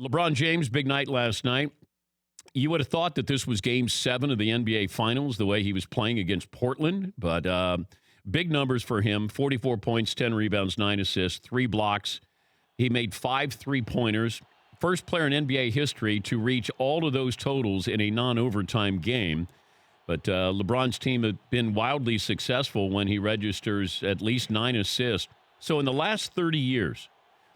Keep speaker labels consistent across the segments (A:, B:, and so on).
A: LeBron James, big night last night. You would have thought that this was Game 7 of the NBA Finals, the way he was playing against Portland. But big numbers for him, 44 points, 10 rebounds, 9 assists, 3 blocks. He made 5 three-pointers. First player in NBA history to reach all of those totals in a non-overtime game. But LeBron's team have been wildly successful when he registers at least 9 assists. So in the last 30 years,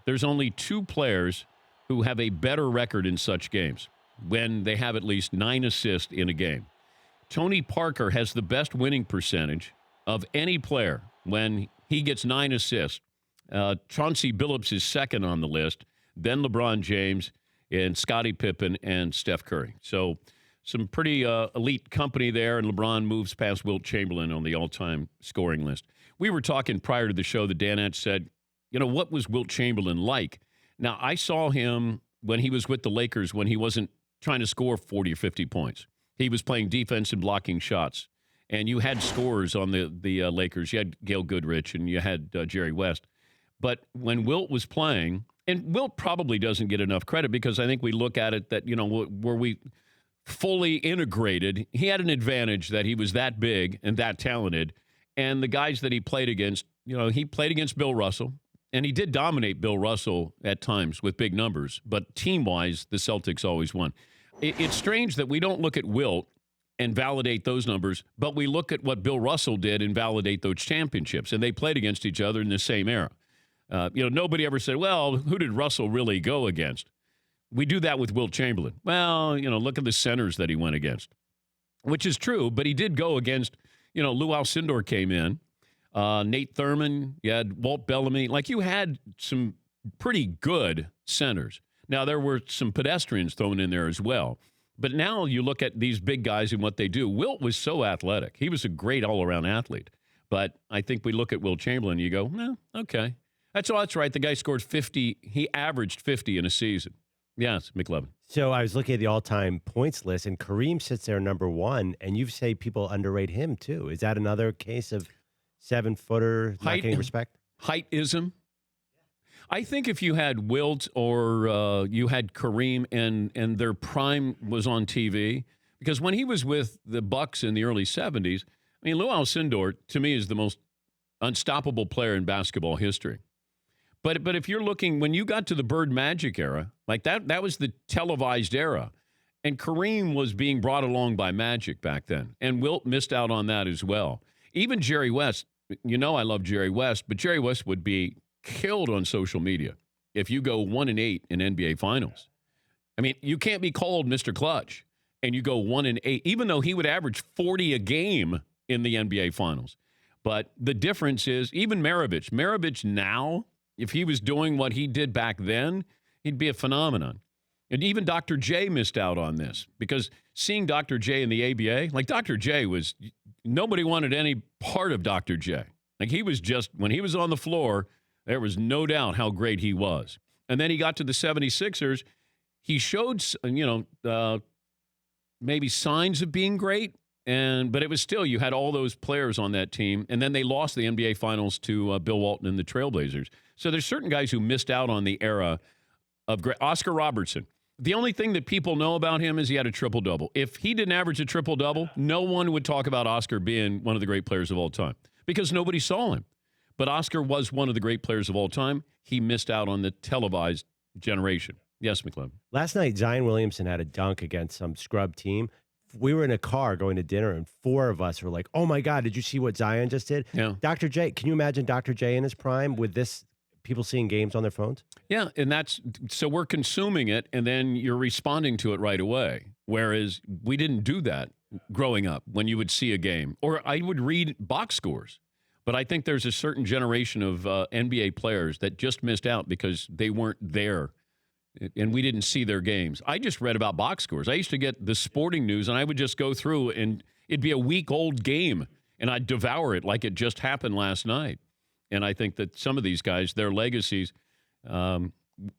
A: there's only 2 players who have a better record in such games when they have at least 9 assists in a game. Tony Parker has the best winning percentage of any player when he gets 9 assists. Chauncey Billups is second on the list, then LeBron James and Scottie Pippen and Steph Curry. So some pretty elite company there, and LeBron moves past Wilt Chamberlain on the all-time scoring list. We were talking prior to the show that Danette said, what was Wilt Chamberlain like? Now, I saw him when he was with the Lakers when he wasn't trying to score 40 or 50 points. He was playing defense and blocking shots. And you had scorers on the Lakers. You had Gail Goodrich and you had Jerry West. But when Wilt was playing, and Wilt probably doesn't get enough credit because I think we look at it that, were we fully integrated, he had an advantage that he was that big and that talented. And the guys that he played against, he played against Bill Russell. And he did dominate Bill Russell at times with big numbers. But team-wise, the Celtics always won. It's strange that we don't look at Wilt and validate those numbers, but we look at what Bill Russell did and validate those championships. And they played against each other in the same era. Nobody ever said, well, who did Russell really go against? We do that with Wilt Chamberlain. Well, look at the centers that he went against, which is true, but he did go against, Lou Alcindor came in, Nate Thurman, you had Walt Bellamy. Like, you had some pretty good centers. Now, there were some pedestrians thrown in there as well. But now you look at these big guys and what they do. Wilt was so athletic. He was a great all-around athlete. But I think we look at Wilt Chamberlain and you go, no, okay. That's right. The guy scored 50. He averaged 50 in a season. Yes, McLevin.
B: So I was looking at the all-time points list, and Kareem sits there number 1, and you say people underrate him too. Is that another case of 7-footer not getting respect?
A: Heightism. I think if you had Wilt or you had Kareem and their prime was on TV, because when he was with the Bucks in the early 70s, Lou Alcindor, to me, is the most unstoppable player in basketball history. But if you're looking, when you got to the Bird Magic era, like that was the televised era. And Kareem was being brought along by Magic back then. And Wilt missed out on that as well. Even Jerry West, I love Jerry West, but Jerry West would be killed on social media if you go 1-8 in NBA Finals. You can't be called Mr. Clutch and you go 1-8, even though he would average 40 a game in the NBA Finals. But the difference is, even Maravich now, if he was doing what he did back then, he'd be a phenomenon. And even Dr. J missed out on this because seeing Dr. J in the ABA, like Dr. J was, nobody wanted any part of Dr. J. Like he was just, when he was on the floor, there was no doubt how great he was. And then he got to the 76ers. He showed, maybe signs of being great, but it was still, you had all those players on that team. And then they lost the NBA Finals to Bill Walton and the Trailblazers. So there's certain guys who missed out on the era of great. Oscar Robertson. The only thing that people know about him is he had a triple-double. If he didn't average a triple-double, no one would talk about Oscar being one of the great players of all time because nobody saw him. But Oscar was one of the great players of all time. He missed out on the televised generation. Yes, McLean.
B: Last night, Zion Williamson had a dunk against some scrub team. We were in a car going to dinner, and 4 of us were like, oh, my God, did you see what Zion just did?
A: Yeah.
B: Dr. J, can you imagine Dr. J in his prime with this, people seeing games on their phones?
A: Yeah, and so we're consuming it, and then you're responding to it right away, whereas we didn't do that growing up when you would see a game. Or I would read box scores. But I think there's a certain generation of NBA players that just missed out because they weren't there and we didn't see their games. I just read about box scores. I used to get the sporting news, and I would just go through, and it'd be a week-old game, and I'd devour it like it just happened last night. And I think that some of these guys, their legacies,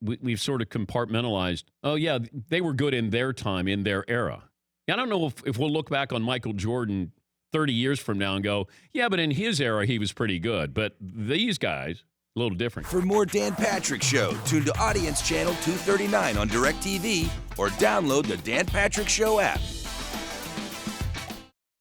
A: we've sort of compartmentalized. Oh, yeah, they were good in their time, in their era. I don't know if we'll look back on Michael Jordan 30 years from now and go, yeah, but in his era, he was pretty good. But these guys, A little different.
C: For more Dan Patrick Show, tune to Audience Channel 239 on DirecTV or download the Dan Patrick Show app.